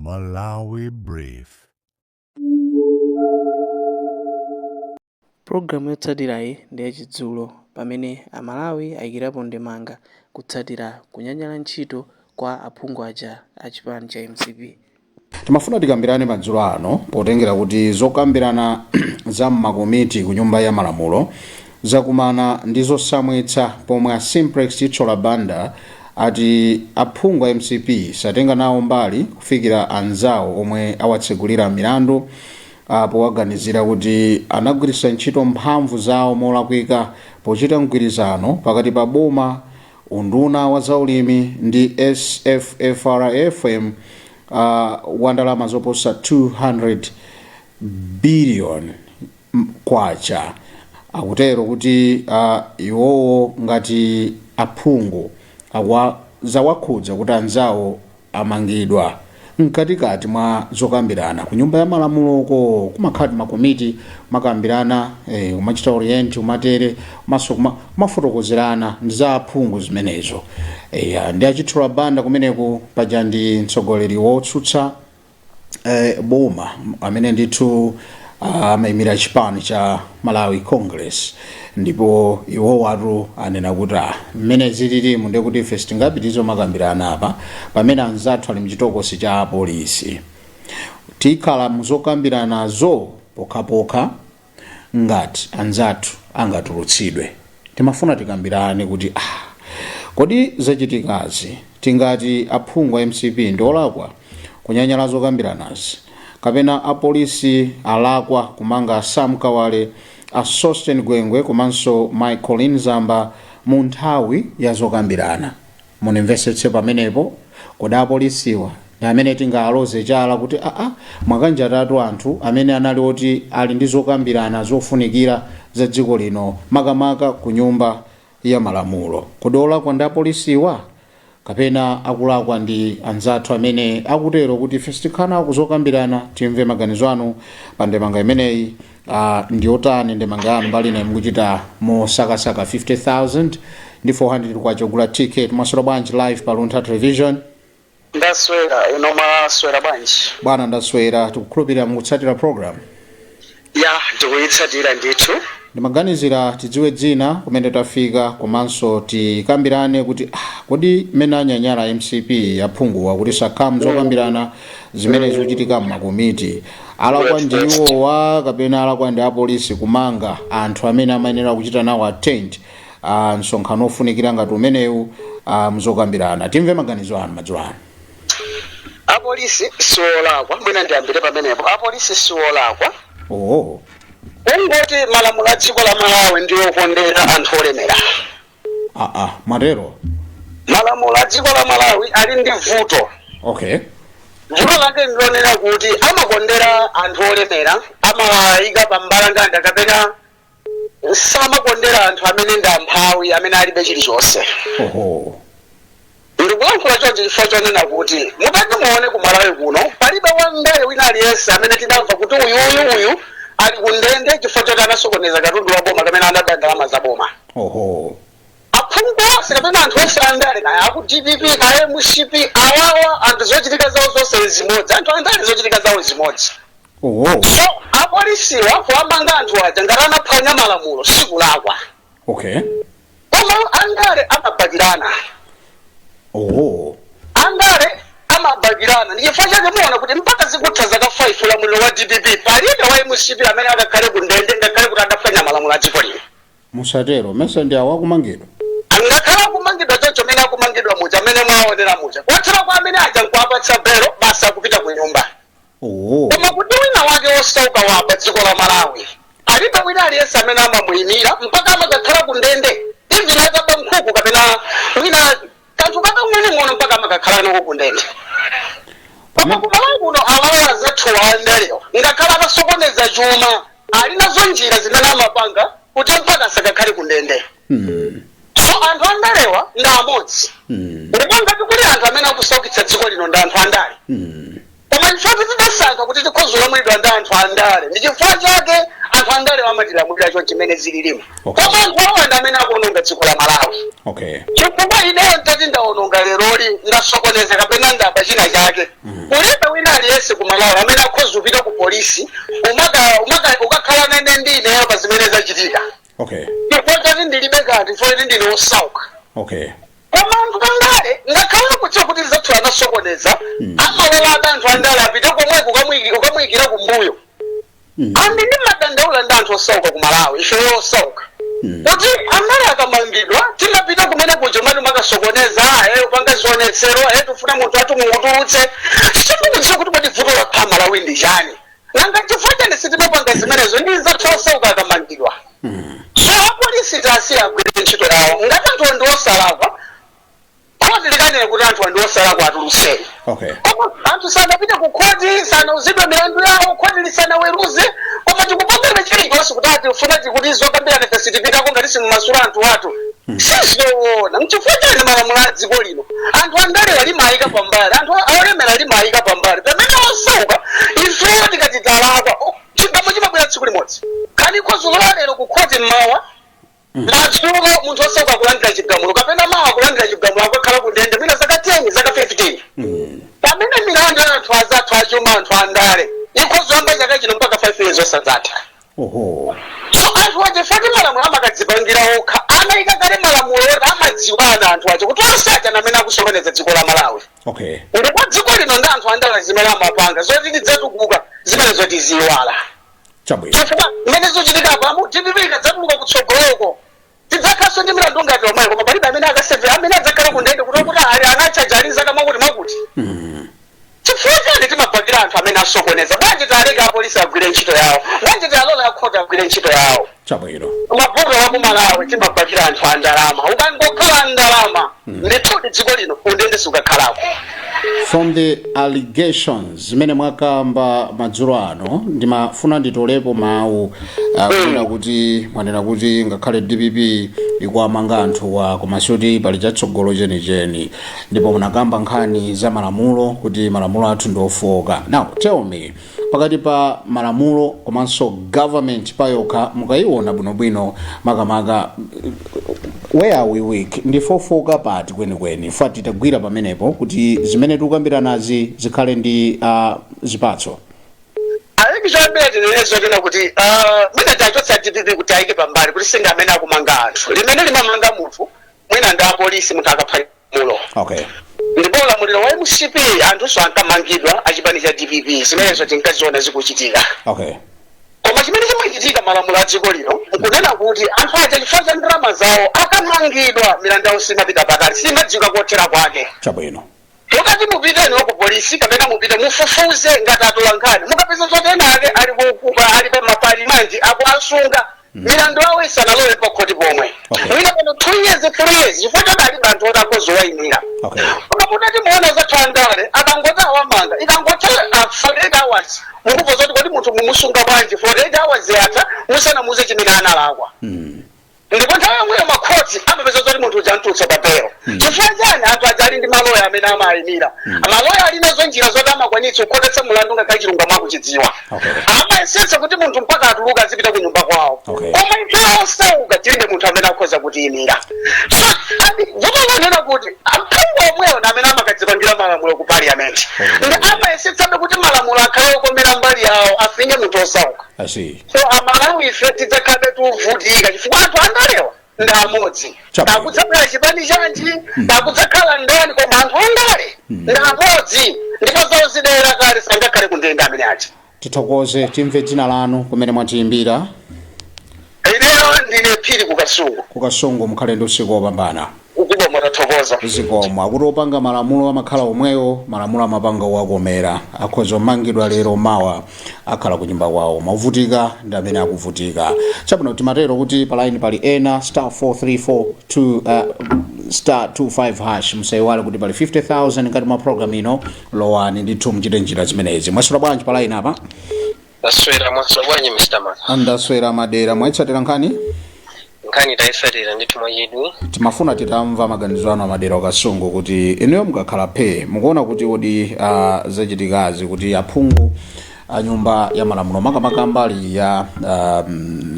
Malawi Brief. Programu yotsatirayi ndi yachidzulo pamene Amalawi ayikirapo ndemanga kutsatira kunyanyala ntchito kwa aphungu aja a chipani cha MCP. Timafuna tikambirane madzulo ano potengera kuti zokambirana za makomiti ku nyumba ya malamulo zakumana ndi zosamwitsa pomwe a Simplex Chitsola Banda ati aphungu a MCP satenga nawo mbali kufikira anzawo omwe awatsegulira milandu powaganizira kuti anagwiritsa ntchito mphamvu zawo molakwika pochita mgwirizano pakati pa boma, unduna wa zaulimi ndi SFFRFM wa ndalama zoposa 200 billion kwacha. Akutero kuti iwowo ngati aphungu zawakhudza kuti anzawo amangidwa mkatikati mwa zokambirana ku nyumba ya malamuloko kumakhala makomiti makambirana kumachita orient umatere maso mafotokozerana ndi za aphungu zimenezo. Ndi achitula Banda kumeneko paja ndi mtsogoleri wotsutsa boma amene ndithu amayimira chipani cha Malawi Congress, ndipo iwo watu anena kuti mmene zililimu ndi kuti ife sitingapitizo makambirana apa pamene anzathu ali mchitokosi cha polisi tikhala muzokambiranazo pokhapokha ngati anzathu angatulutsidwe. Timafuna tikambirane kuti kodi zachitikazi tingati aphungu a MCP ndi olakwa kunyanyala zokambiranazi kapena apolisi alakwa kumanga Sam Kawale, a Sosten Gwengwe komanso Michael Nzamba mu nthawi ya zokambirana. Munimvetsetse pamenepo kodi apolisiwa ndi amene tingaloze chala kuti mwakanjatatu anthu amene anali oti ali ndi zokambirana zofunikira za dziko lino makamaka ku nyumba ya malamulo. Kodi olakwa ndi apolisiwa kapena akulakwa ndi anzathu amene akutero kuti ife sitikhala kuzokambirana? Timve maganizo anu pa ndemanga imeneyi. Ndi otani ndemanga yanu mbali ine mukuchita mosakasaka 50,000 ndi 400 kwacha kugula ticket. Mwaswera bwanji live pa Luntha Television? Ndaswera, ino mwaswera bwanji? Bwana ndaswera, tikukhulupirira mukutsatira program. Ya, tikuyitsatira ndithu. Ndimaganizira tidziwe dzina kumene tafika komanso tikambirane kuti kodi mmene anyanyala MCP aphunguwa kuti sakhamu zokambirana zimene zikuchitika m'makomiti alakwa ndi iwowa kapena alakwa ndi apolisi kumanga anthu amene amayenera kuchita nawo attend msonkhano ofunikira ngati umenewu muzokambirana. Timve maganizo anu madzulo ano. Apolisi siolakwa, mwina ndiyambire pamenepo. Apolisi siolakwa. Ungoti malamulo a dziko la Malawi ndiyo okondera anthu olemera. Matero. Malamulo a dziko la Malawi ali ndi vuto. Okay. Vuto lake ndilonera kuti amakondera anthu olemera, amawayika pa mbalanganda kapena samakondera anthu amene ndi amphawi amene alibe chilichonse. Ndikulankhula choncho chifukwa chonena kuti mutati muone ku Malawi kuno palibe wangale wina aliyense amene tinamva kuti uyu ali kundende chifukwa choti anasokoneza katundu wa boma kamene anadya ndalama za boma. Aphungu onse kapena anthu onse andale kaya aku DPP kaya MCP awawa anthu zochitika zawo zonse zimodzi, anthu andale zochitika zawo zimodzi. So apolisiwa kuwamanga anthu aja ngati anaphwanya malamulo sikulakwa. Koma andale amabagirana. Andale amabagirana ndi chifukwa chake muona kuti mpaka zikutha zaka 5 ulamuliro wa DPP palibe wa MCP amene akakhale kundende ngakhale kuti adaphwanya malamulo a dziko lino. Musatero mesa ndi awa kumangidwa. Angakhala kumangidwa choncho amene akumangidwa muja amene mwaonera muja kwathera kwa amene aja nkuwapatsa belo basa kupita ku nyumba. Koma kuti wina wake osauka wapa dziko la Malawi alibe wina aliyense amene amamuyimira mpaka amakakhala kundende imvira akaba nkhuku kapena wina kanthu kakang'ono mpaka amakakhala nako kundende. Koma ku Malawi kuno awawa zathu waandalewa ngakhala akasokoneza chuma ali nazo njira zimene amapanga kuti mpaka asakakhale kundende. So anthu andalewa ndi amodzi. Ngati kuli anthu amene akusaukitsa dziko lino ndi anthu andale. Koma chifukwa tidasankha kuti tikhozolamulidwa ndi anthu andale ndi chifukwa chake anthu andale amatilamulira choncho chimene zililimu. Koma anthu awa ndi amene akuononga dziko la Malawi. Chifukwa ineyo ndati ndaononga leroli ndasokoneza kapena ndaba china chake. Ulibe wina aliyense kumalawi amene akhoza kupita ku polisi ukakhala nene ndine pa zimene zachitika. Okay. Chifukwa ndilibe kanthu chifukwa ndine osauka. Okay. Koma anthu andale ngakhala kudziwa kuti zathu anasokoneza amalola anthu andale apite komweko ukamuyikira kumbuyo. Andi ndi madandaula ndi anthu osauka kumalawi ife osauka. Kuti andale akamangidwa tingapita kumene kuja mali makasokoneza upanga zionetsero tufuna munthu atumutulutse chifukwa kuti pati vuto la Malawi ndi chani. Nanga chifukwa sitimapanga zimenezo ndi zathu osauka akamangidwa. So apolisi tasiya kugwira ntchito yawo ngati anthu ndi osalakwa kodi likanene kuti anthu ndi osalakwa atulutseni. Okay. Anthu sanapite ku khoti sanauzidwe milandu yawo khoti lisanaweruze koma tikupangana chilichonse kuti ufuna kuti zokambirana fesitipitako ngati simumasula anthu athu sizoona mchifukwa chani malamulo a dziko lino anthu andale alimayika pambali anthu aolemera alimayika pambali pamene osauka ifeyo tikati talakwa chigamo chimabwera tsiku limodzi kani khozulola lero ku khoti mmawa madzulo munthu osauka kulandira chigamulo kapena mawa kulandira chigamulo akakhala ku ndende mina zaka 10 zaka 15 pamene milandu ya anthu azathu achuma anthu andale ikhozoyamba chaka chino mpaka 5 years osadzatha. So anthu aje fati malamulo amakadzipangira okha anayika kale malamulo oti amadziwana anthu aje kuti osacha namene akusokoneza dziko la Malawi. Okay. Ndipo dziko lino ndi anthu andale zimene amapanga zoti tidzatukuka zimene zoti ziwala. Chabwino. Chifukwa mmene zochitika apo tipipika dzatuluka kutsogoloko tidzakhaso ndi milandu ngati omwe koma palibe amene akaseve amene adzakhala ku ndende kuti anachajaliza kamakuti makuti. Chifukwa chani timapangira anthu amene asokoneza bwanji taleka apolisi agwire ntchito yawo bwanji tialola akhoti agwire ntchito yawo. Chabwino. Mavuto wa ku Malawi timapangira anthu a ndalama ukangokhala ndalama ndithu dziko lino undende sukakhalako. From the allegations zimene mwakamba madzulo ano ndimafuna nditolepo mawu mwanena kuti ngakhale DPP ikuamanga anthuwa koma soti pali chatsogolo chenicheni ndipo munakamba nkhani za malamulo kuti malamulo athu ndi ofowoka. Now tell me pakati pa malamulo komanso government payokha mukayiona bwinobwino makamaka where are we weak ndifofoka pati kwenikweni fati tagwira pamenepo kuti zimene tikukambira nazi zikhale ndi zipatso. Chambere tinenezo tena kuti mwina tachotsa DPP kuti ayike pambali kuti singa amene akumanga anthu limene limamanga munthu mwina ndi apolisi munthu akapha mulo. Okay. Ndipo ulamuliro wa MCP anthu ankamangidwa achipani cha DPP zimenezo tinkaziona zikuchitika. Okay. Koma chimene chimachitika malamulo a dziko lino nkunena kuti anthu aja chifukwa cha ndalama zawo akamangidwa milandu yawo simapita patali simadziwika kothera kwake. Chabwino. Mukati mupiteni ku polisi kapena mupite mufufuze ngati atola nkhani mukapeza zoti ena ake ali pa mapalimenti akuasunga milandu yawo isanalowe pa khoti pomwe. Mwina pano 2 years 3 years chifukwa chadali anthu oti akozowayimira. Koma mutati muona zathu andale akangoti awamanga ikangoti 48 hours mukuva zoti kodi munthu mumusunga bwanji 48 hours yatha musana muze chimene analakwa. Ndipo nthawi yomweyo makhoti amapeza zoti munthu uja mtulutsa papero. Chifukwa chani anthu ajali ndi maloya amene amayimira. Maloya ali nazo njira zoti amakwanitsa kukhotetsa mulandu ngakhale chilungamo akuchidziwa. Amayesetsa kuti munthu mpaka atuluka azipita ku nyumba kwawo. Koma ife osauka tilibe munthu amene akhoza kutiyimira. So vuto lanena kuti aphungu omweyo amene amakadzipangira malamulo ku parliament. Ndi amayesetsabe kuti malamulo akhale okomera mbali yawo afinye munthu osauka. So amalawi ife tidzakhale tuvutika chifukwa anthu andalewa ndi amodzi. Takudzabwera chipani chanji takudzakhala ndani koma anthu andale ndi amodzi ndipo zawo zidera kale sangakhale kundende amene aja. Tithokoze timve dzina lanu kumene mwatiyimbira. Ineyo ndine Phiri kukasungu mukhale ndi usiku wopambana. Ukuba mwatathokoza. Zikomo akuti opanga malamulo amakhala omweyo malamulo amapanga wakomera akhoza omangidwa lero mawa akhala ku nyumba kwawo mavutika ndi amene akuvutika. Chabwino timatero kuti palaini pali ena *434 *25 hash musayiwale kuti pali 50,000 ngati mwa program ino lowani ndithu muchite njira zimenezi. Mwaswera bwanji palaini apa? Ndaswera bwanji Mr. Maka. Ndaswera madera mwayitsatira nkhani? Nkhani tayitsatira ndithu mwachidu. Timafuna titamva maganizo anu amadera okasungu kuti inuyo mukakhala phe mukuona kuti odi zachitikazi kuti aphungu a nyumba ya malamulo makamaka mbali ya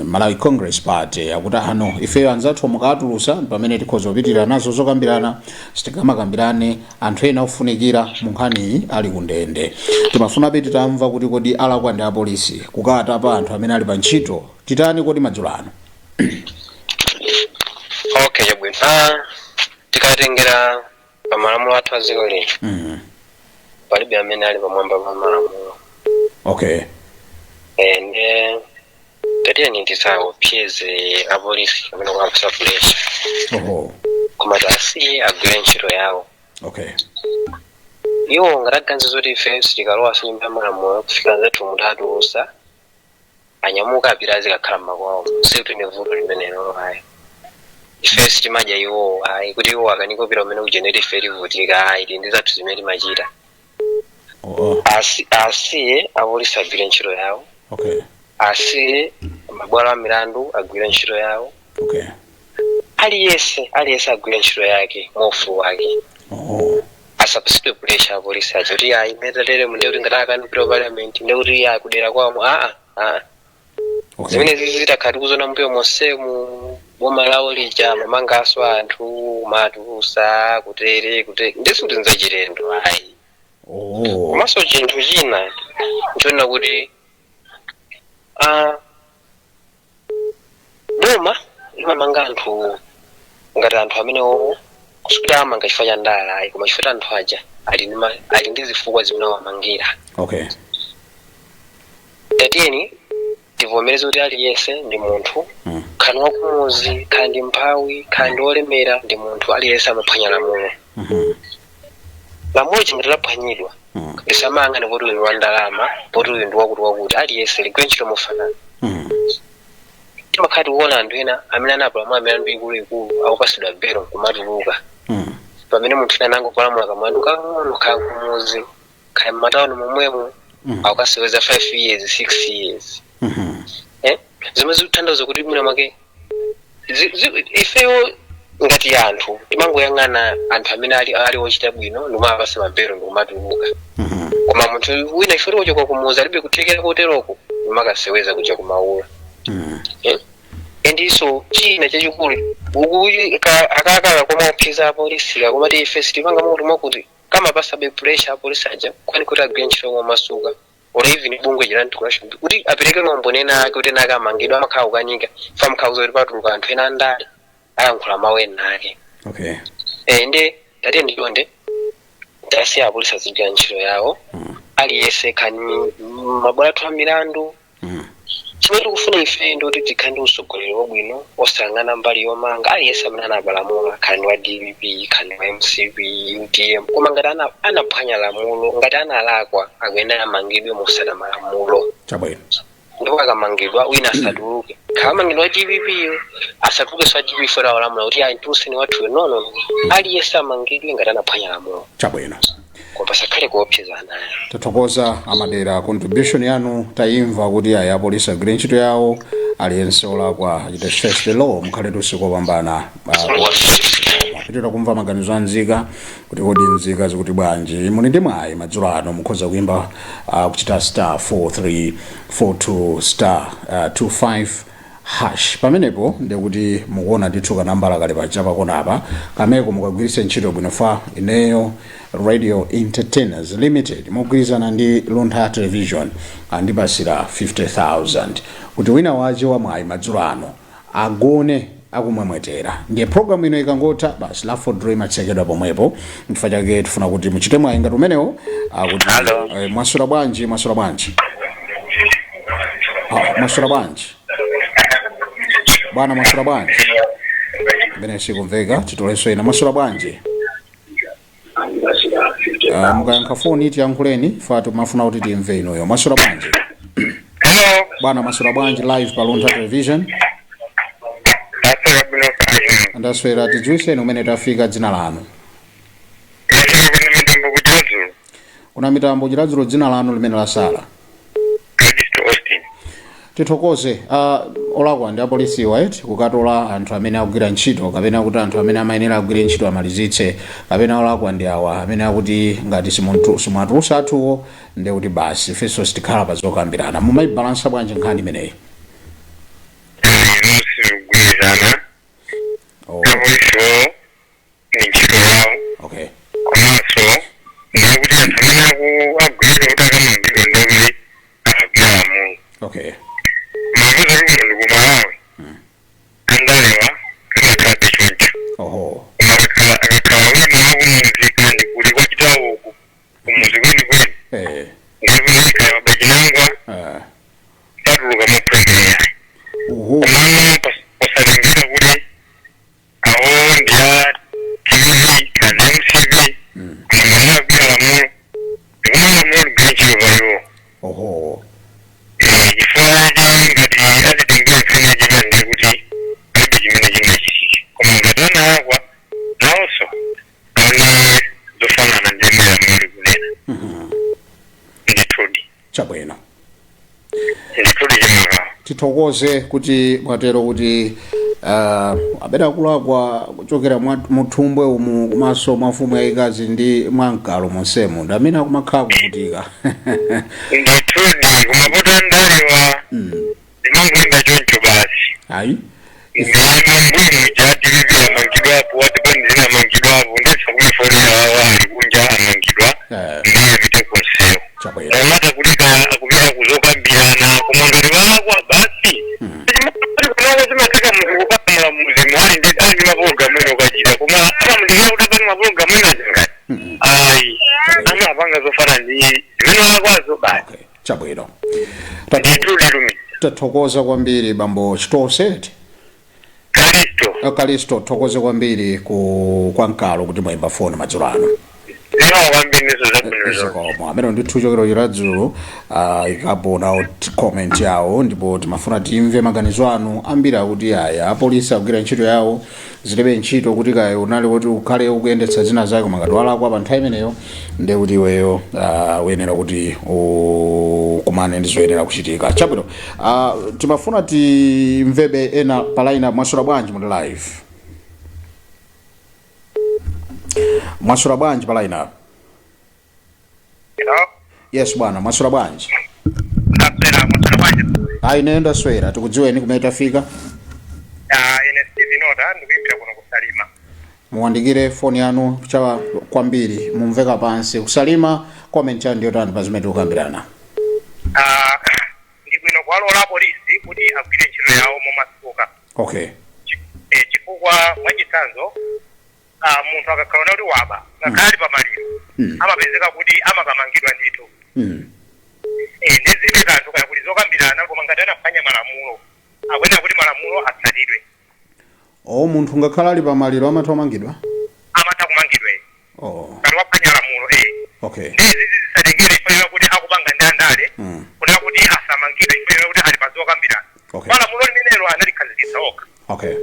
Malawi Congress Party akuti ano ifeyo anzathu mukatulusa pamene tikhoza kupitirira nazo zokambirana sitikamakambirane anthu ena ofunikira mu nkhani ali kundende. Timafuna peti tamva kuti kodi alakwa ndi apolisi kukata pa anthu amene ali pa ntchito titani kodi madzulo ano. Okay, chabwino. Tikatengera pamalamulo athu aziko lino. Palibe amene ali pamwamba pa malamulo. Okay. And tatiye tisaopseze apolisi amene akuchita pressure. Koma tasiye agwire ntchito yawo. Okay. Iwo ngataganiza kuti ife sitikalowa sinyumba ya malamulo kufika zathu mutatulusa anyamuka apita azikakhala m'makwawo sikuti ndi vuto limenelo ayi. Ife sitimadya iwo ayi kuti iwo akanikopita umene kujenera ife tivutika ayi tindi zathu zimene timachita. Asiye apolisi agwire ntchito yawo. Okay. Asiye mabwalo a milandu agwire ntchito yawo. Okay. Aliyese agwire ntchito yake mwaufulu wake. Asapasitwe pressure apolisi acho kuti ayi metalere munde kuti ngataka ndipita parliament ndi kuti ayi kudera kwamo Okay. zimene zizitakati kuzona mbuyo monse mu boma lawo lija mamangaso anthu matusa kutere ndisuti nzachilendo ayi. Komanso chinthu china nchona kuti boma limamanga anthu ngati anthu amene kusikuti amanga chifukwa cha ndala ayi koma chifukwa anthu aja ali ndi zifukwa zimene wamangira. Okay. Tatiyeni tivomereze kuti aliyese ndi munthu khani wakumuzi khandi mphawi khandi olemera ndi munthu aliyese amaphwanya lamulo. Lamulo chingati laphwanyidwa lisamanga kuti uyu ndi wa ndalama kuti uyu ndi wakuti aliyese ligwire ntchito mofanana. Timakhati kuona anthu ena amene anapalamula amene ndi ikuluikulu akupasidwa belo kumatuluka pamene munthu ena nangopalamula kamwandu kang'ono kakumuzi kaya m'matawuni momwemo akukaseweza 5 years 6 years. Zimwe zikutanthauza kuti mwina mwake ifeyo ngati anthu timangoyang'ana anthu amene ali ochita bwino ndikumapasa mabelo ndikumatuluka. Koma munthu wina ife tiwochoka kumuzi alibe kuthekera koteroko ndimakaseweza kuja kumaula. Endiso china chachikulu akakala komaphiza apolisi akomati ife sitimanga munthu mwakuti kama pasabe pressure apolisi aja kwani kuti agwire ntchito mwamasuka or even bungwe jirani tikulashombi kuti apereke ng'ombe ena ake kuti naka amangidwa amakhala kukanika fa mkhauza kuti patuluka anthu ena andale ayankhula mawu ena ake. Okay. Nde tatiye ndiyonde tasiya apolisi azigwira ntchito yawo aliyese khani mabwalo athu a milandu. Chimene tikufuna ife ndoti tikhale ndi usogoleri wabwino osangana mbali yomanga aliyese amene anapalamula khani wa DPP khani wa MCP UTM koma ngati anaphwanya lamulo ngati analakwa akuyenera amangidwe mosata malamulo. Chabwino. Ndipo akamangidwa wina asatuluke khamangidwa DPP asatuluke swa DPP fora walamula kuti ayi ntuseni wathu no aliyese amangidwe ngati anaphwanya lamulo. Chabwino. Pasakhale kuopsezana. Tathokoza amadera contribution yanu taimva kuti aya apolisi agwire ntchito yawo aliyense olakwa achite stress the law mukhale usiku wopambana. Pitira kumva maganizo anzika kuti kodi nzika zikuti bwanji muli ndi mwayi madzulo ano mukhoza kuimba kuchita star 4342 star 25 hash pamenepo ndikuti mukuona ndithu kanambala kali pachapa konapa kameko mukagwiritse ntchito bwino fa ineyo Radio Entertainers Limited mugwirizana ndi Luntha Television andipasira 50,000 kuti wina waje wa mwayi madzulo ano agone akumwemwetera. Ndiye program ino ikangotha basi la for dream atsekedwa pomwepo chifukwa chake tifuna kuti muchite mwayi ngati umenewo kuti mwasula bwanji. Mwasula bwanji bwana mwasula bwanji bene sikumveka titoleso ina mwasula bwanji mukayankha foni tiyankhuleni fatu mafuna kuti timve inoyo. Mwasula bwanji bwana mwasula bwanji live pa Luntha Television. Ndaswera tidziwiseni umene tafika dzina lanu. Kuna mitambo chiladzulo dzina lanu limene lasala. Tithokoze olakwa ndi apolisi right kukatola anthu amene akugwira ntchito kapena kuti anthu amene amayenera agwire ntchito amalizitse kapena olakwa ndi awa amene akuti ngati simwatulusa athuwo ndi kuti basi ifenso sitikhala pa zokambirana mumayibalansa bwanji nkhani imeneyi? Sigwirizana. Apolisiwo ni ntchito yawo. Okay. Komanso ndikuti anthu amene agwira kuti akamangidwa ndikuti akagwira Mulungu. Okay. Mavuto luno ndikumalawi. Andalewa kamakhala choncho. Oho. Akakhala wina wakumuzi kandi kuli kwachitawo kumuzi kwenikweni. Ndikuti kaya mabajinangwa tatuluka mupulezidenti yayi. Komano posalengera kuti awo ndiya TV kana MCV amene agwira lamulo ndikumalamulo ligwira ntchito payiwo. Oho. Chifukwa ngati atitengera nkhani yachita ndi kuti palibe chimene chingachitike. Koma ngati analakwa nawonso aone zofanana ndi imene lamulo likunena. Ndithudi. Chabwino. Ndithudi chimakawa. Tithokoze kuti mwatero kuti abeda kulakwa kuchokera muthumbwe umu kumaso mwa mfumu yayikazi ndi mwankalo monsemu ndi amene akumakhala kuvutika. Ndithudi kumapota ndalewa ndimangoyenda choncho basi. Ayi? Ndimambwino jatilivi amangidwapo watipani zina amangidwapo ndesa kumifonera wawali kunja amangidwa ndiye vite konsewo. Chabwino. Amata kulika akupita kuzokambirana kumangati walakwa basi. Kunawo zimateka mtu kupata mulamuzi mwali ndi ali mapologalamu ino kachita kuma amamundikira kuti apani mapologalamu ino achangati. Ayi. Amapanga zofana ndi zimene walakwazo basi. Okay. Chabwino. Ndithudi lumi. Tathokoza kwambiri bambo Chitoseti. Kalisto thokoze kwambiri kwa nkalo kuti mwayimba foni madzulo ano. Zikomo amene ndithu chokero chiradzulu ikapo nawo comment yawo ndipo timafuna timve maganizo anu ambiri akuti aya apolisi akugwira ntchito yawo zilibe ntchito kuti kaya unali kuti ukhale ukuyendetsa zina zake ngati walakwa pa nthawi imeneyo ndi kuti iweyo uyenera kuti ukumane ndi zoyenera kuchitika. Chabwino timafuna timvebe ena pa line mwasula bwanji mu live. Mwasula bwanji pa line up? Hello? Yes bwana, mwasula bwanji? Mwasula bwanji. Ayi nenda swera tikudziweni kumene tafika. Ine Steve Noda ndikuimbira kuno kusalima. Muwandikire foni yanu chawa kwambiri mumveka pansi kusalima comment yanu ndiyo tani pa zimene tikukambirana. Ndibwino kuwalola polisi kuti agwire ntchito yawo momasuka. Okay. Chifukwa mwachitsanzo munthu akakhala kuti waba ngakhale pamaliro amapezeka kuti amakamangidwa ndithu. Ndezine kanthu kaya kuti zokambirana koma ngati anaphwanya malamulo akuyenera kuti malamulo atsatidwe. Munthu ngakhala ali pamaliro amatha kumangidwa? Amatha kumangidwa. Ngati waphwanya lamulo. Okay. Izi zisatengere ifanira kuti akupanga ndandale kuna kuti asamangidwe ifanira kuti ali pazokambirana. Okay. Malamulo limenelo analikhazikitsa okha. Okay.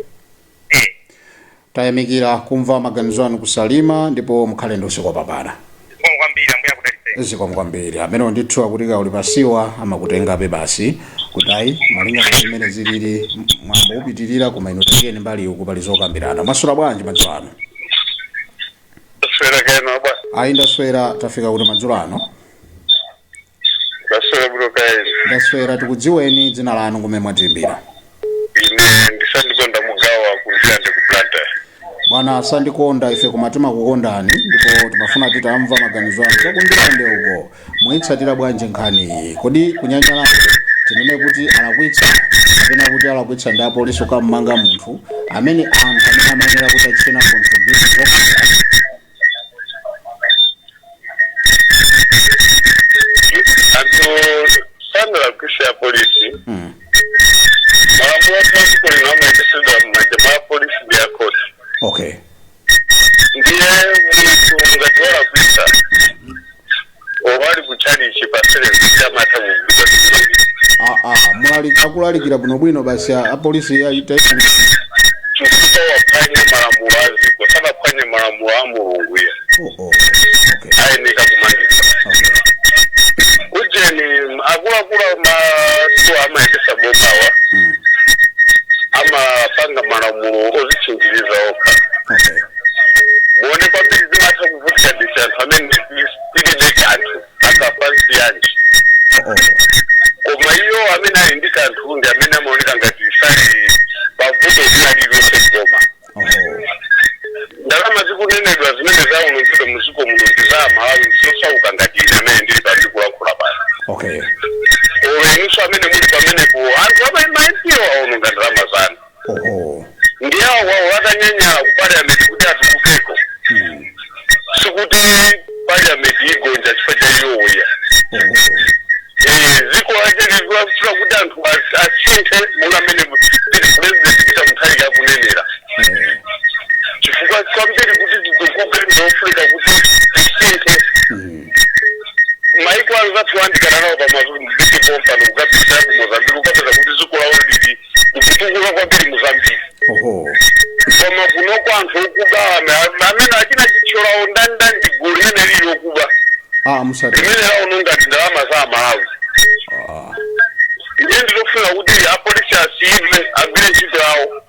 Tayamikira kumva maganizo anu kusalima ndipo mukhale ndi usiku wabwino. Zikomo kwambiri amene ndithu akutika uli pasiwa amakutengabe basi kuti ayi malinga zimene zilili mwambo upitirira koma ino tengeni mbali uku pali zokambirana. Mwasula bwanji madzulo ano? Swera keno bwa. Ayi ndaswera tafika kuti madzulo ano. Ndaswera bro kaeni. Ndaswera tikudziweni dzina lanu kumene mwatimbira. Ine ndisandikonda mugawa kunjira ndi kuplanta. Bwana sandikonda ife koma timakukondani ndipo timafuna titamva maganizo anu chakundilande uko mwitsatira bwanji nkhani iyi kodi kunyanyala tinene kuti alakwitsa kapena kuti alakwitsa ndi apolisi ukamanga munthu amene anthu amene amanera kuti achina contribute zokhala anthu sandala kushia polisi malamulo atatu kulina amaendesedwa mumanja ma polisi ndi akoti. Okay. Ndiye muntu ngati walakwitsa owali kuchalichi pasere kuchamata akulalikira bwinobwino basi apolisi aite chifukwa waphwanya malamulo aziko sanaphwanya malamulo a Mulungu ya. Okay. Ayenera kumangidwa. Okay. Ujeni akuluakulu amasiku amaendesa bobawa amapanga malamulo ozitchinjiriza okha. Okay. Muone kwambiri zimatha kuvutika ndithu anthu amene tilibe kanthu akapansi yanji. Koma iyo amene ali ndi kanthu ndi amene amaoneka ngati sali pavuto lina lililonse koma. Ndalama zikunenedwa zimene zaulukidwa muziko muno ndi Malawi zosauka ngati ine amene ndili pandikulankhula pano. Okay. Oweninso amene muli pamenepo anthu amayimayipiwa aononga ndalama zanu. Ndi awo akanyanyala ku parliament kuti atukukeko. Sikuti parliament igonja chifukwa cha iyoya. Ziko achilizwa kuti anthu asinthe monga amene president kutamutali yakunenera. Chifukwa kwambiri kuti zikukuke ndofulika kuti asinthe. Maiko anzathu andikana nawo pamazulu muziki pompano kukapita ku Mozambique ukapeza kuti ziko lawo lili kukutukula kwambiri Mozambique. Koma kunoko anthu okuba amene achina chicholawo ndandandi gulu limene lili okuba. Musati. Limene lawo nongati ndalama za Malawi. Ine ndilofuna kuti apolisi asiyidwe agwire ntchito yawo.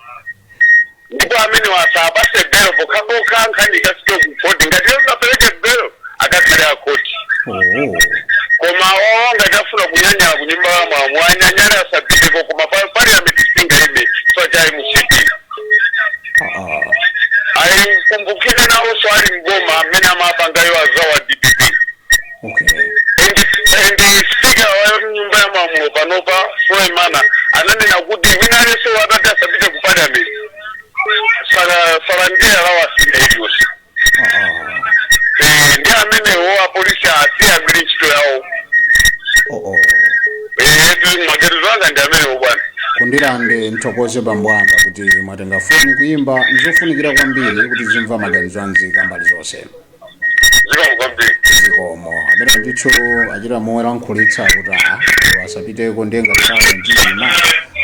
Ndipo amene wasapase belo pokapoka nkhani ikasike ku koti ngati apereke belo akakhale akoti. Koma wao ngachafuna kunyanyala kunyumba ya malamulo anyanyala asapiteko koma parliament singaibe sochayi musiti. Kumbukire nawo swali ngoma amene amapangayo azawa DPP. Endi speaker wa nyumba ya malamulo panopa Soemana ananena kuti winaleso wakati asapite ku parliament. Farandira lawa singa hivyosi. Ndi amene wa polisi asiyagwire ntchito yawo. Magerezo anga ndi amene bwana. Kundilande nthokoze bambwanga kuti mwatenga foni kuimba nzofunikira kwambiri kuti zimva maganizo anzika mbali zonse. Zikomo kwambiri. Zikomo. Amene ndithu achita mowerankhulitsa kuti asapiteko ndenga tsawo ndiyima.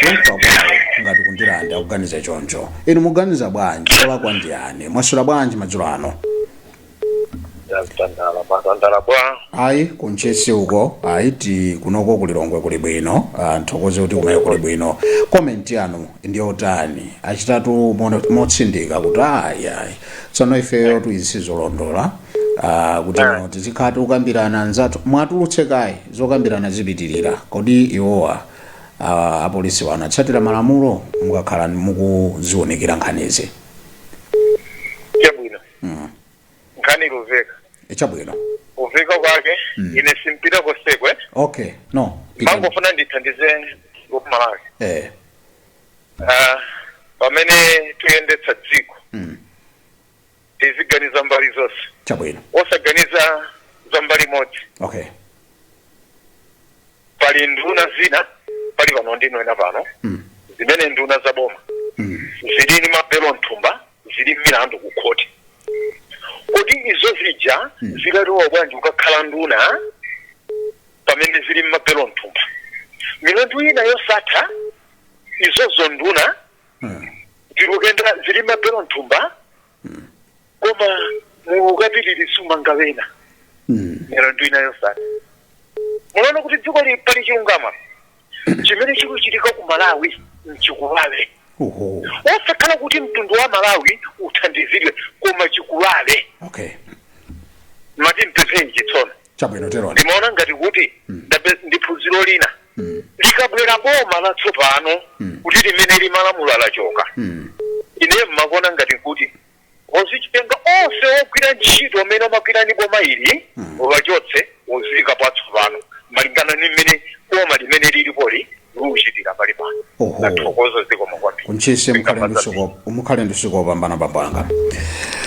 Kunkwa kwawo ngati kundilande akuganiza choncho. Inu muganiza bwanji olakwa ndiyani? Mwasula bwanji madzulo ano? Tandala bwa. Ayi kunchesi uko ayiti kunoko kulilongwe kuli bwino nthokoze kuti kumene kuli bwino. Comment yanu ndiyo tani achitatu motsindika kuti ayi tsono ifeyo tuyisizolondola kuti tizikhati ukambirana anzathu mwatulutse kayi zokambirana zipitirira kodi iwowa apolisi wanatsatira malamulo mukakhala mukuzionekera nkhanizi. Chabwino. Nkhani luveka. Chabwino. Uveka kwake ine simpita kosekwe. Okay, no. Mambo funa ndithandize Malawi. Pamene tuyendetsa dziko. Tiziganiza mbali zonse. Chabwino. Osaganiza za mbali imodzi. Okay. Pali nduna zina pali pano ndinwena pano. Zimene nduna za boma. Zili ni mabelo nthumba, zili milandu ku khoti. Kodi izo zija zilalowa bwanji ukakhala nduna pamene zili mabelo nthumba. Milandu ina yosatha izozo nduna zilukenda zili mabelo nthumba koma mukapitiri sumangawena. Milandu ina yosatha. Munaona kuti dziko li pali chilungama. Chimene chikuchitika ku Malawi mchikuwawe. Osakhala kuti mtundu wa Malawi uthandizidwe koma chikuwawe. Okay. Mati mpephenji tsono. Chabwino tero. Ndimaona ngati kuti ndiphunziro lina. Likabwera boma latsopano kuti limene limalamulo lachoka. Ine mmakona ngati kuti ozichitenga onse ogwira ntchito amene amagwira ndi boma ili wachotse ozika patsopano malingana ni mmene boma limene lilipoli luchitira pali pano. Nathokoza zikomo kwambiri. Kunchise mukhale ndisiko opambana bambanga.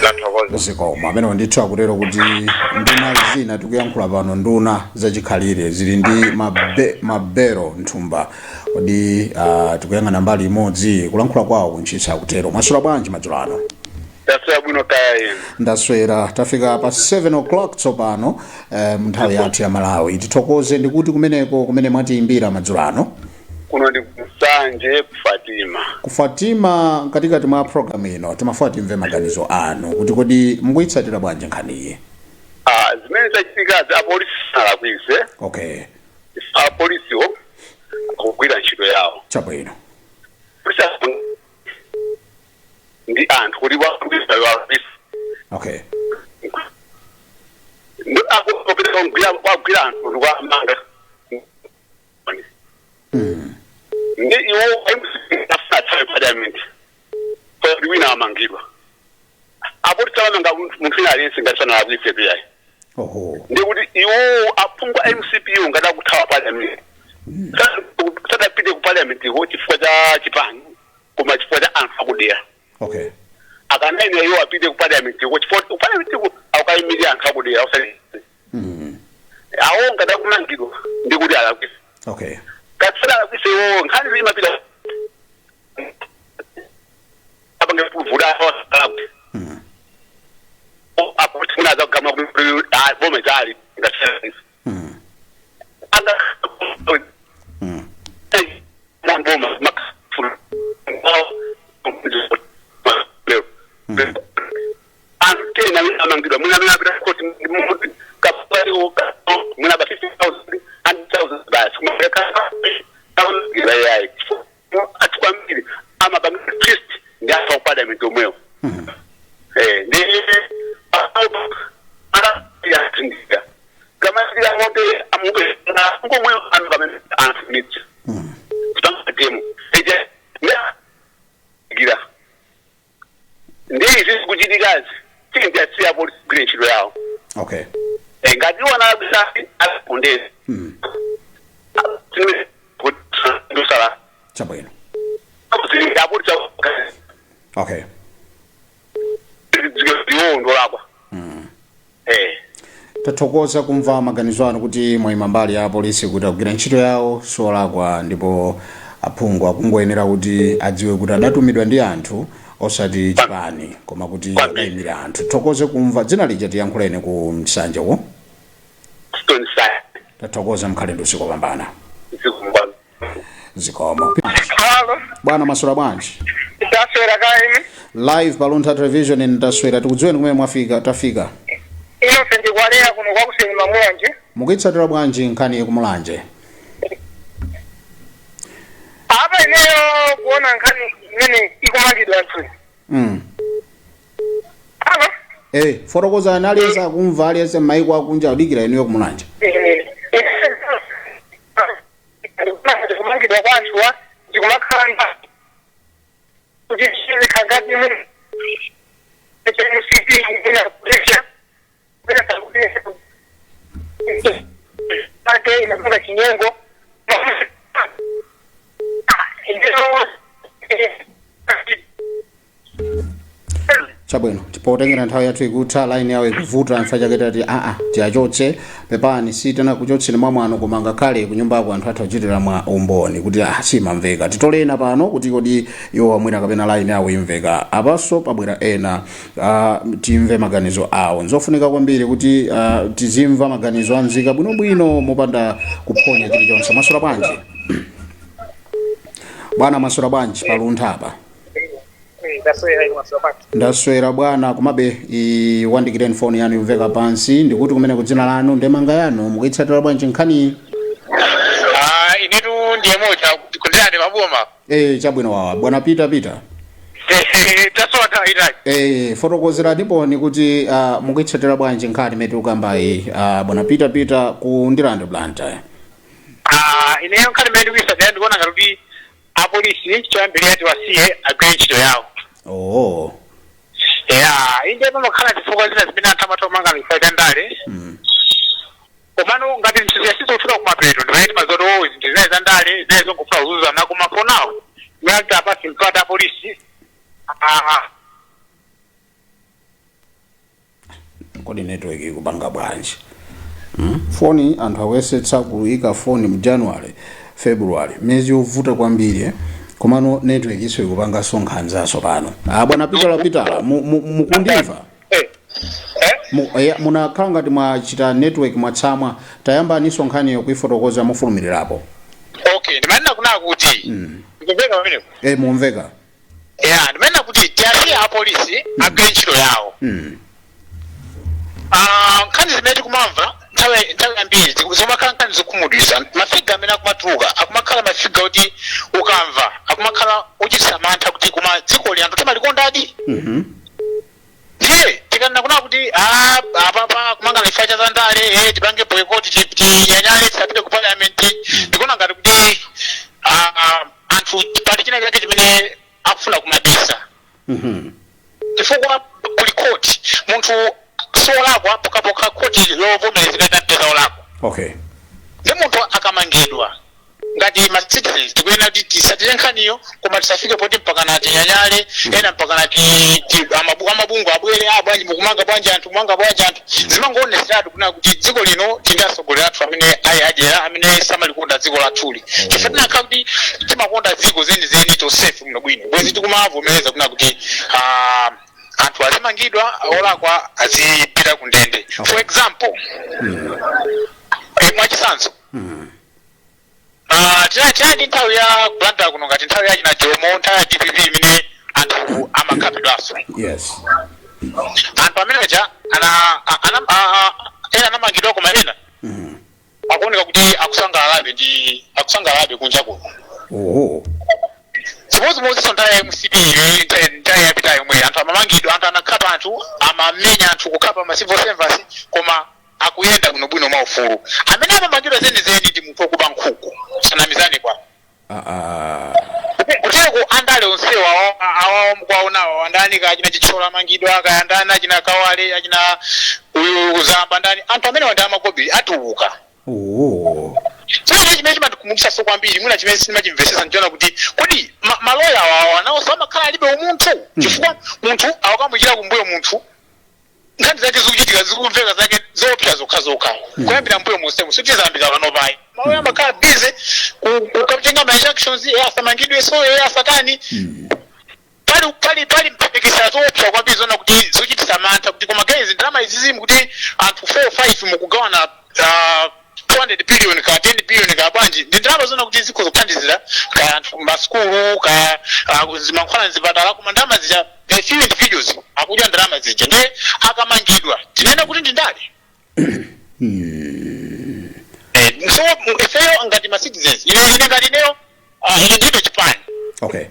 Nathokoza. Zikomo amene ndithu akutero kuti nduna zina tikuyankhula pano nduna zachikhalire zili ndi mabero nthumba. Kodi tikuyang'ana mbali imodzi kulankhula kwawo kunchise akutero. Mwasula bwanji madzulo ano? Taswera bwino kaya yenu. Ndaswera tafika pa 7 o'clock tsopano nthawi yathu ya Malawi. Tithokoze ndikuti kumene mwatiimbira madzulo ano. Kuno ndi Kusanje ku Fatima katikati mwa program ino timafuna timve maganizo anu kuti kodi mukuyitsatira bwanji nkhaniyi. Zimene zachitikazi apolisi alakwise. Okay. Apolisiwo akugwira ntchito yawo. Chabwino. Polisi ndi iwo afuna tawe parliament kwa wina amangidwa apo tawamanga munthu ina aliyense ngatisana abwise piyai ndi kuti iwo apungwa MCPU ngada kuthawa parliament sadapite ku parliament ho chifukwa cha chipani koma chifukwa cha anthu akudera akanaine iwo apite ku parliament ho chifukwa ku parliament ko akayimira anthu akudera usali awo ngada kumangidwa ndi kuti alakwisa katsala alakwisa iwo nkhani zimapita abange kuvuda alakwisa apo tinaza kama bome zali ngatsala Mamboma makful ante na amangidwa muna bila koti kapari muna ba 50,000 and 1,000 bas kumeka ila yai atukwambili ama ba trist ngafa parliament omweo ndi ya tinga kama sila ngote amuke na ngomwe anu kama anfinite tutamu eje gira ndizi kujidikazi tinga sia police greshiro yao ngati wana bisa apondezi tine kusala chabwino apo cha ndo lakwa tathokoza kumva maganizo anu kuti mwayima mbali ya polisi kuti akugwira ntchito yawo solakwa ndipo aphungu akungoyenera kuti adziwe kuti adatumidwa ndi anthu osati chipani koma kuti akayimira anthu. Thokoze kumva dzina lija tiyankhuleni ku Msanje wo tathokoza mkhale ndi usiku wopambana zikomo. Bwana masura bwanji taswera kaini live Paluntha television ndaswera tikudziweni kumene mwafika tafika ino sendi kwalea kuno kwa kusenima Mulanje mukitsatira bwanji nkhani ku Mulanje apa ineyo kuona nkhani imene ikumangidwa anthu fotokozani aliyense akumva aliyense maiko akunja udikira inuyo ku Mulanje kumangidwa kwa anthuwa ndikumakhalanda kuti chizikangati imene MCP inakuresha ake inafunga chinyengo chabwino tipotengera nthawi yathu ikutha line yawo ikuvuta mfachaketa ati tiyachotse pepani sitana kuchotseni mwamwano koma ngakhale kunyumbako anthu athu achitira mwa umboni kuti simamveka titolena pano kuti kodi iwo amwera kapena line yawo imveka apaso pabwera ena timve maganizo awo nzofunika kwambiri kuti tizimva maganizo anzika bwinobwino mopanda kuphonya chilichonse. Masura bwanji bwana masura bwanji Paluntha apa ndaswera bwana kumabe iwandikireni phone yanu imveka pansi ndikuti kumene kudzina lanu ndemanga yanu mukitsatira bwanji nkhani inetu ndiye moja kundilande maboma chabwino wawa bwana Peter tasota itaji fotokozera ndipo ni kuti mukitsatira bwanji nkhani imene ukambayi bwana Peter ku ndilande Blantyre ineyo nkhani imene ndikuisatira ndikuona ngati apolisi choyambirira ati wasiye agwire ntchito yawo inde pamakhala chifukwa zina zimene anthu amatomanga mifaita ndale komano ngati ntchito yasizofika kumapeto ndimaiti mazoto zinthu zinayi za ndale zinayi zongofuna kuzuzana koma for now imene kuti apasi mpata apolisi kodi network ikupanga bwanji foni anthu awesetsa kuyika foni mu January February mezi yovuta kwambiri komano network iso ikupanga sonkhanzaso pano bwana Peter mukundimva munakhala ngati mwachita network mwatsamwa tayambaniso nkhaniyo kuifotokoza mofulumirirapo ndimanena kunaka kuti ndikumveka pamenepo mumveka ndimanena kuti tiyasiye apolisi agwire ntchito yawo nkhani zimene tikumamva nthawi yambiri zomakhala nkhani zokhumudwitsa mafiga amene akumatuluka akumakhala mafiga kuti ukamva akumakhala uchititsa mantha kuti kuma dziko li anthu timalikondadi ndiye tikanena kunaka kuti apapa kumanga mifaita za ndale tipange boycott tinyanyale tisapite ku parliament ndikuona ngati kuti amamangidwa ngati ma citizens tikuyenera kuti tisatire nkhaniyo koma tisafike poti mpaka nati nyanyale ena mpaka nati amabungu abwere bwanji mukumanga bwanji anthu mwanga bwanji anthu zimangoonetseratu kuna kuti dziko lino tingasogolera athu amene adyera amene samalikonda dziko lathuli chifukwa tinakhala kuti timakonda dziko zenizeni tosefe muno bwino bwezi tikumavomereza kuna kuti anthu azimangidwa olakwa azipita ku ndende for example mwachisanzo tinadi nthawi ya kulanda kuno ngati nthawi yachina jomo nthawi ya DPP imene anthu amakhapidwaso yes anthu ameneja ena anamangidwa koma ena akuoneka kuti akusangalalabe kunja kuno chimodzimodzinso nthawi ya MCP nthawi yapita yomwe anthu amamangidwa anthu anakhapa anthu amamenya anthu kukhapa ma civil servants koma akuyenda kuno bwino maufulu amene amamangidwa zenizeni ndi munthu wokuba nkhuku sanamizane kwa kuteko andale onsewa awawo mukwaonawo andani kachina chichola mangidwa akayandana achina kawale achina uyu zamba ndani anthu amene wanda amakobiri atuuka chimene chimene chimatikumbutsa so kwambiri mwina chimene sinimachimvesesa ndiona kuti kodi maloya awawo anawonso amakhala alibe umunthu chifukwa munthu awakamuyira kumbuyo munthu nkhani zake zikuchitika zikumveka zake zopsa zokhazokha kuyambira mbuyo musemu sitizambira panopayi maloya amakhala busy kukatenga ma injunctions asamangidwe so asatani pali mpikisano zopsa kwambiri zona kuti zochitisa mantha kuti koma gezi ndalama izizimu kuti anthu 4 5 mukugawana 200 billion ka 10 billion ka bwanji ndi ndalama zona kuti zikozokuthandizira ka anthu masukulu ka zimankhwala zipatala koma ndalama zija a few individuals akudya ndalama zija ndiye akamangidwa tinena kuti ndi ndale so ifeyo ngati ma citizens ine ngati neyo ine ndibe chipani okay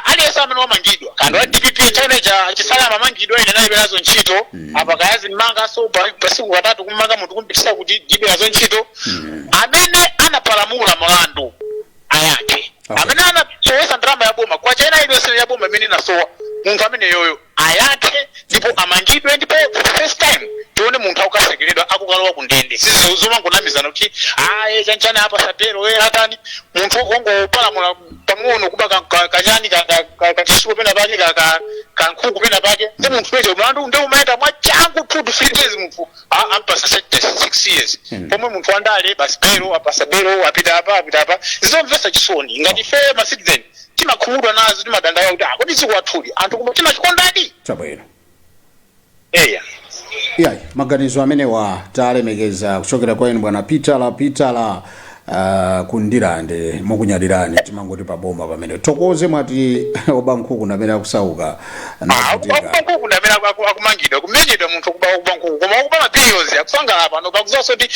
aliyense amene wamangidwa kandi wa DPP nthawi chisala amamangidwa ine nayiberazo ntchito apa kayazi mmanga so pasiku katatu kummanga munthu kumpitisa kuti ndiberazo ntchito amene anapalamula mulandu ayake amene anasowesa ndalama ya boma kwa chena iliyonse ya boma imene inasowa munthu amene yoyo ayake ndipo amangidwe ndipo for the first time tione munthu akukasekeredwa akukalowa ku ndende sizomangonamizana kuti chanchani apa satero atani munthu ongopalamula pang'ono kuba kachani kachisuko pena pake kankhuku pena pake ndi munthu wecho mlandu ndi umayenda mwachangu 2 to 3 days munthu ampasa 6 years pomwe munthu wandale basi bero apasa bero apita apa zizomvesa chisoni ngati fe ma citizen timakhumudwa nazo timadandaula kuti kodi dziko lathuli anthu koma timachikondadi chabwino eya maganizo amenewa talemekeza kuchokera kwa inu bwana Peter kundirande mukunyalirani timangoti paboma pamene tokoze mwati obankhuku namene akusauka obankhuku namene akumangidwa kumenyedwa munthu kuba obankhuku koma okuba mapiliyons akusangala pano pakuzaso kuti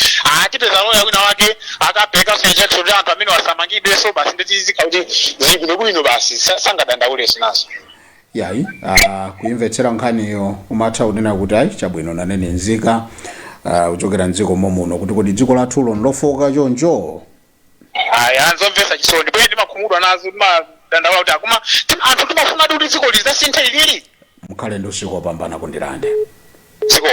tipeza loya wina wake akapeka injection kuti anthu amene wasamangidwe so basi nditizika kuti zibwinobwino basi sangadandauleso naso kuimvetsera nkhaniyo umatha kunena kuti ayi chabwino nanene nzika uchokera mdziko momuno kuti kodi dziko lathulo ndilofoka choncho anzomvesa chisoni bwe ndimakhumudwa nazo timadandaula kuti akuma anthu timafuna kuti dziko lizasinthe lili mukhale ndi usiku wopambana kundirande dziko